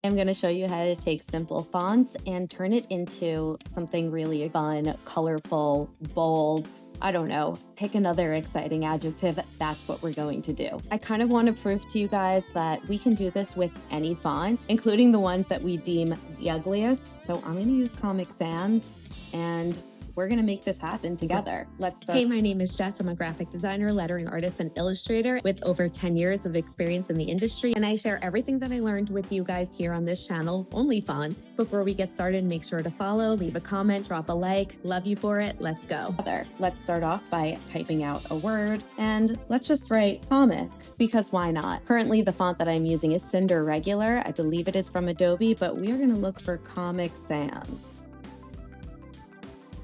I'm going to show you how to take simple fonts and turn it into something really fun, colorful, bold. I don't know, pick another exciting adjective. That's what we're going to do. I kind of want to prove to you guys that we can do this with any font, including the ones that we deem the ugliest. So I'm going to use Comic Sans and we're going to make this happen together. Let's start. Hey, my name is Jess. I'm a graphic designer, lettering artist, and illustrator with over 10 years of experience in the industry. And I share everything that I learned with you guys here on this channel, only fonts. Before we get started, make sure to follow, leave a comment, drop a like. Love you for it. Let's go. Let's start off by typing out a word and let's just write comic, because why not? Currently, the font that I'm using is Cinder Regular. I believe it is from Adobe, but we are going to look for Comic Sans.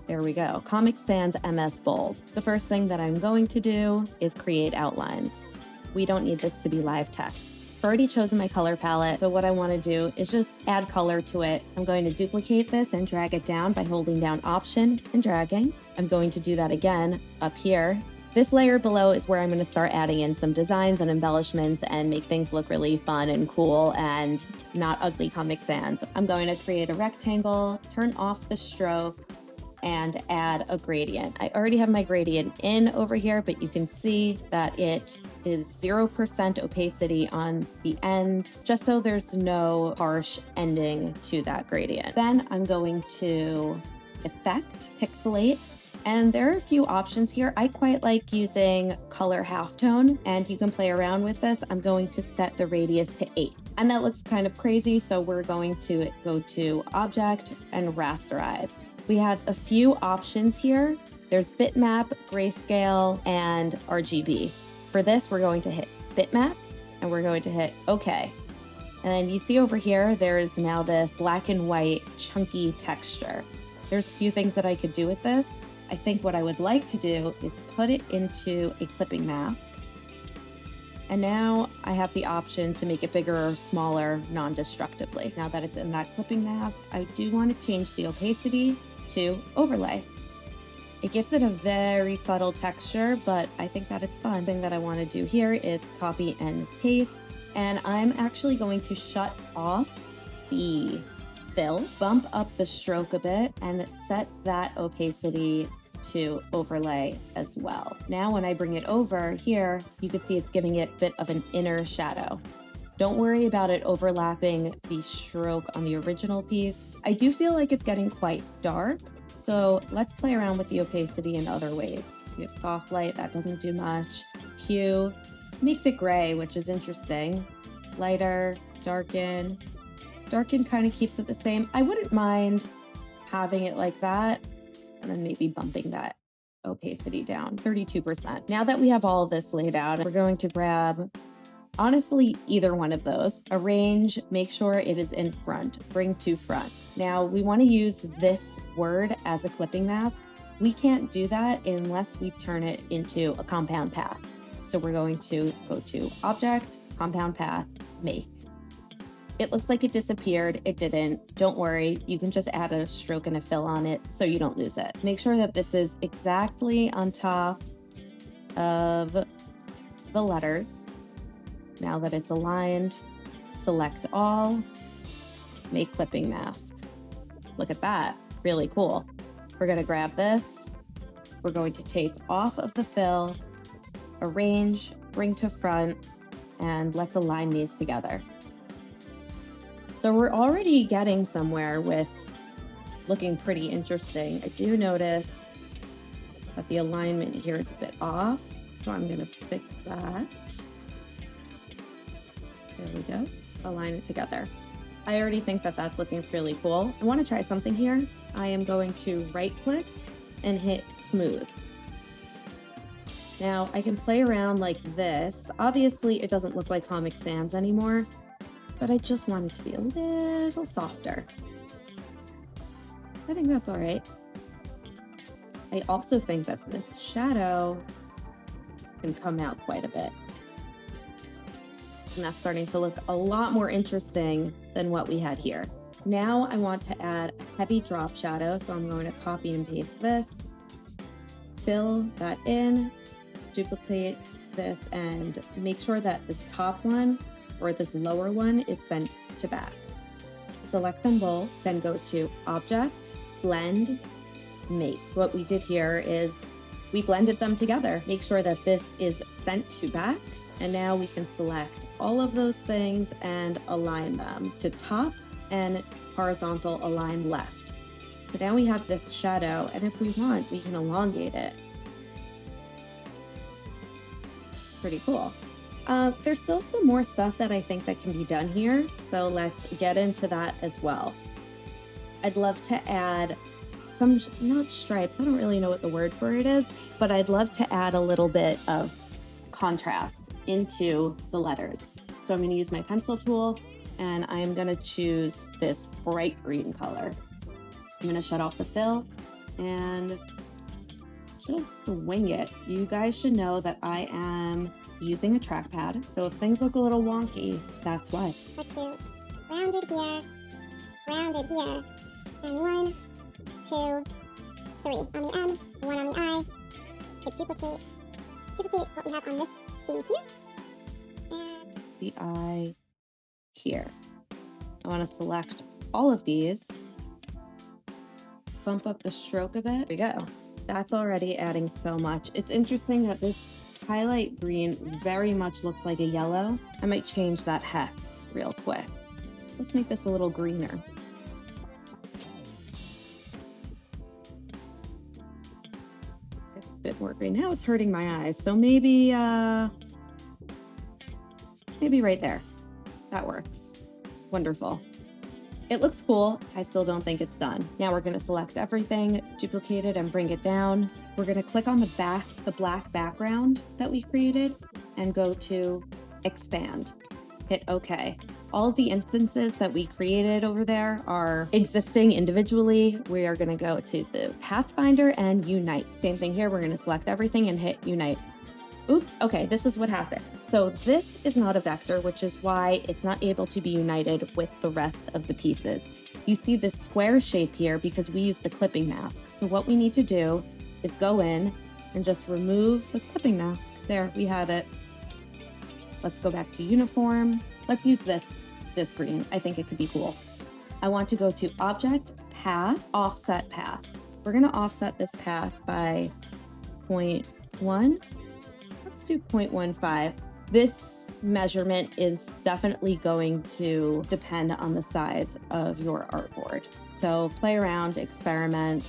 There we go, Comic Sans MS Bold. The first thing that I'm going to do is create outlines. We don't need this to be live text. I've already chosen my color palette, so what I want to do is just add color to it. I'm going to duplicate this and drag it down by holding down Option and dragging. I'm going to do that again up here. This layer below is where I'm going to start adding in some designs and embellishments and make things look really fun and cool and not ugly Comic Sans. I'm going to create a rectangle, turn off the stroke, and add a gradient. I already have my gradient in over here, but you can see that it is 0% opacity on the ends, just so there's no harsh ending to that gradient. Then I'm going to Effect, Pixelate, and there are a few options here. I quite like using color halftone, and you can play around with this. I'm going to set the radius to 8. And that looks kind of crazy, so we're going to go to Object and Rasterize. We have a few options here. There's bitmap, grayscale, and RGB. For this, we're going to hit bitmap, and we're going to hit OK. And then you see over here, there is now this black and white chunky texture. There's a few things that I could do with this. I think what I would like to do is put it into a clipping mask. And now I have the option to make it bigger or smaller non-destructively. Now that it's in that clipping mask, I do want to change the opacity to overlay. It gives it a very subtle texture, but I think that it's fun. The thing that I want to do here is copy and paste, and I'm actually going to shut off the fill, bump up the stroke a bit, and set that opacity to overlay as well. Now when I bring it over here, you can see it's giving it a bit of an inner shadow. Don't worry about it overlapping the stroke on the original piece. I do feel like it's getting quite dark, so let's play around with the opacity in other ways. We have soft light, that doesn't do much. Hue makes it gray, which is interesting. Lighter, darken. Darken kind of keeps it the same. I wouldn't mind having it like that, and then maybe bumping that opacity down, 32%. Now that we have all of this laid out, we're going to grab, honestly, either one of those. Arrange, make sure it is in front, bring to front. Now we want to use this word as a clipping mask. We can't do that unless we turn it into a compound path. So we're going to go to Object, Compound Path, Make. It looks like it disappeared. It didn't. Don't worry. You can just add a stroke and a fill on it so you don't lose it. Make sure that this is exactly on top of the letters. Now that it's aligned, select all, make clipping mask. Look at that. Really cool. We're going to grab this. We're going to take off of the fill, arrange, bring to front, and let's align these together. So we're already getting somewhere with looking pretty interesting. I do notice that the alignment here is a bit off, so I'm going to fix that. There we go. Align it together. I already think that that's looking really cool. I want to try something here. I am going to right-click and hit Smooth. Now I can play around like this. Obviously, it doesn't look like Comic Sans anymore, but I just want it to be a little softer. I think that's all right. I also think that this shadow can come out quite a bit. And that's starting to look a lot more interesting than what we had here. Now I want to add a heavy drop shadow, so I'm going to copy and paste this, fill that in, duplicate this, and make sure that this top one or this lower one is sent to back. select them both, then go to Object, Blend, Make. What we did here is we blended them together. Make sure that this is sent to back. And now we can select all of those things and align them to top and horizontal align left. So now we have this shadow, and if we want, we can elongate it. Pretty cool. There's still some more stuff that I think that can be done here, so let's get into that as well. I'd love to add some, not stripes, I don't really know what the word for it is, but I'd love to add a little bit of contrast into the letters. So I'm going to use my pencil tool, and I'm going to choose this bright green color. I'm going to shut off the fill and just wing it. You guys should know that I am using a trackpad, so if things look a little wonky, that's why. Let's do rounded here, and 1, 2, 3 on the M, 1 on the I. Hit duplicate what we have on this C here, and the I here. I want to select all of these, bump up the stroke a bit. There we go. That's already adding so much. It's interesting that this highlight green very much looks like a yellow. I might change that hex real quick. Let's make this a little greener. It's a bit more green. Now it's hurting my eyes. So maybe right there. That works. Wonderful. It looks cool. I still don't think it's done. Now we're going to select everything, duplicate it, and bring it down. We're going to click on the black background that we created and go to Expand. Hit OK. All of the instances that we created over there are existing individually. We are going to go to the Pathfinder and Unite. Same thing here. We're going to select everything and hit Unite. Oops, okay, this is what happened. So this is not a vector, which is why it's not able to be united with the rest of the pieces. You see this square shape here because we used the clipping mask. So what we need to do is go in and just remove the clipping mask. There, we have it. Let's go back to uniform. Let's use this green. I think it could be cool. I want to go to Object, Path, Offset Path. We're gonna offset this path by 0.1. Let's do 0.15. This measurement is definitely going to depend on the size of your artboard. So play around, experiment,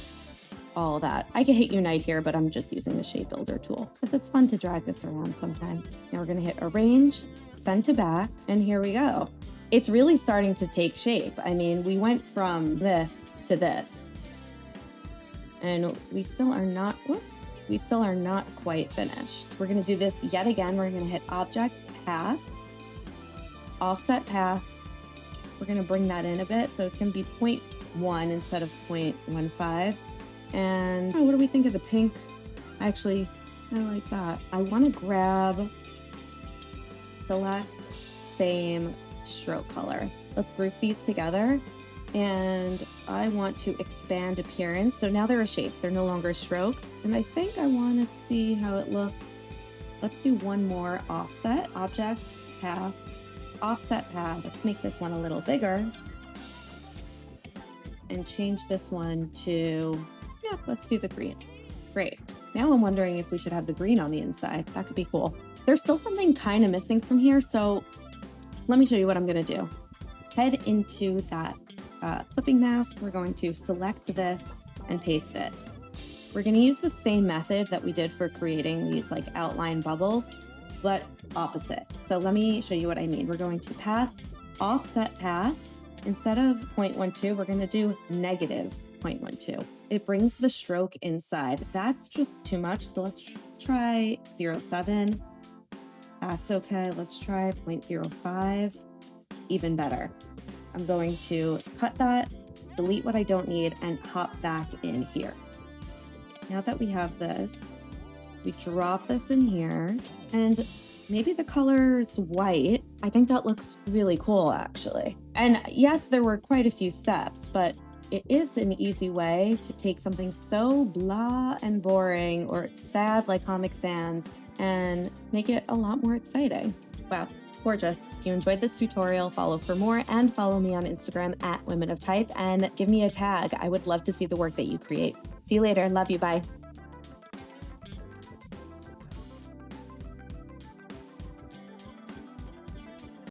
all that. I can hit Unite here, but I'm just using the Shape Builder tool because it's fun to drag this around sometime. Now we're gonna hit Arrange, Send to Back, and here we go. It's really starting to take shape. I mean, we went from this to this, and we still are not, whoops. We still are not quite finished. We're gonna do this yet again. We're gonna hit Object, Path, Offset Path. We're gonna bring that in a bit. So it's gonna be 0.1 instead of 0.15. And what do we think of the pink? Actually, I like that. I wanna grab, select, same stroke color. Let's group these together. And I want to expand appearance. So now they're a shape, they're no longer strokes. And I think I want to see how it looks. Let's do one more offset, Object, Path, Offset Path. Let's make this one a little bigger. And change this one to, yeah, let's do the green. Great. Now I'm wondering if we should have the green on the inside. That could be cool. There's still something kind of missing from here. So let me show you what I'm gonna do. Head into that clipping mask. We're going to select this and paste it. We're going to use the same method that we did for creating these like outline bubbles, but opposite. So let me show you what I mean. We're going to Path, Offset Path. Instead of 0.12, we're going to do negative 0.12. It brings the stroke inside. That's just too much. So let's try 0.7. That's okay. Let's try 0.05. Even better. I'm going to cut that, delete what I don't need, and hop back in here. Now that we have this, we drop this in here, and maybe the color's white. I think that looks really cool, actually. And yes, there were quite a few steps, but it is an easy way to take something so blah and boring or sad like Comic Sans and make it a lot more exciting. Wow. Gorgeous. If you enjoyed this tutorial, follow for more and follow me on Instagram at Women of Type and give me a tag. I would love to see the work that you create. See you later. Love you. Bye.